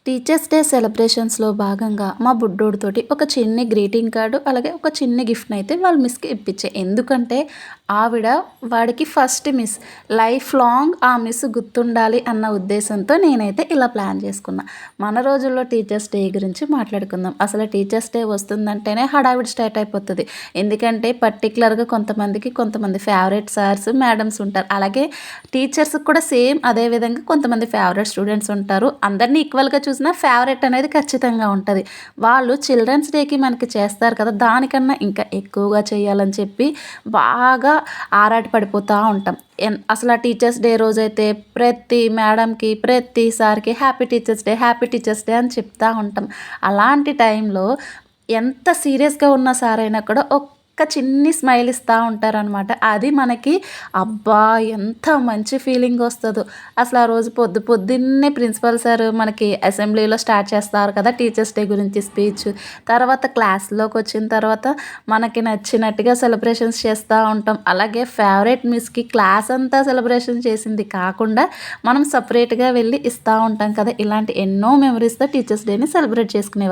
Teachers day సెలబ్రేషన్స్‌లో భాగంగా మా బుడ్డోడితోటి ఒక చిన్ని గ్రీటింగ్ కార్డు, అలాగే ఒక చిన్ని గిఫ్ట్‌నయితే వాళ్ళ మిస్‌కి ఇప్పించా. ఎందుకంటే ఆవిడ వాడికి ఫస్ట్ మిస్. లైఫ్ లాంగ్ ఆ మిస్ గుర్తుండాలి అన్న ఉద్దేశంతో నేనైతే ఇలా ప్లాన్ చేసుకున్నా. మన రోజుల్లో టీచర్స్ డే గురించి మాట్లాడుకుందాం. అసలు టీచర్స్ డే వస్తుందంటేనే హడావిడి స్టార్ట్ అయిపోతది. ఎందుకంటే పర్టిక్యులర్‌గా కొంతమంది ఫేవరెట్ సార్స్, మేడమ్స్ ఉంటారు. అలాగే టీచర్స్‌కి కూడా సేమ్ అదే విధంగా కొంతమంది ఫేవరెట్ స్టూడెంట్స్ ఉంటారు. అందరిని ఈక్వల్‌గా చూసినా ఫేవరెట్ అనేది ఖచ్చితంగా ఉంటది. వాళ్ళు చిల్డ్రన్స్ డేకి మనకి చేస్తారు కదా! దానికన్నా ఇంకా ఎక్కువగా చేయాలని చెప్పి బాగా ఆరాట పడిపోతా ఉంటాం. అసలు ఆ టీచర్స్ డే రోజైతే ప్రతి మేడమ్‌కి, ప్రతి సార్‌కి హ్యాపీ టీచర్స్ డే అని చెప్తా ఉంటాం. అలాంటి టైంలో ఎంత సీరియస్‌గా ఉన్న సారైనా కూడా చిన్ని స్మైల్ ఇస్తా ఉంటారనమాట. అది మనకి అబ్బా! ఎంత మంచి ఫీలింగొస్తదో. అసలు ఆ రోజు పొద్దున్నే ప్రిన్సిపల్ సార్ మనకి అసెంబ్లీలో స్టార్ట్ చేస్తారు కదా! టీచర్స్ డే గురించి స్పీచ్. తర్వాత క్లాస్‌లోకొచ్చిన తర్వాత మనకి నచ్చినట్టుగా సెలబ్రేషన్స్ చేస్తా ఉంటాం. అలాగే ఫేవరెట్ మిస్‌కి క్లాస్ అంతా సెలబ్రేషన్ చేసింది కాకుండా మనం సెపరేట్‌గా వెళ్ళి ఇస్తా ఉంటాం కదా! ఇలాంటి ఎన్నో మెమోరీస్‌తో టీచర్స్ డేని సెలబ్రేట్ చేసుకునేవాళ్ళం.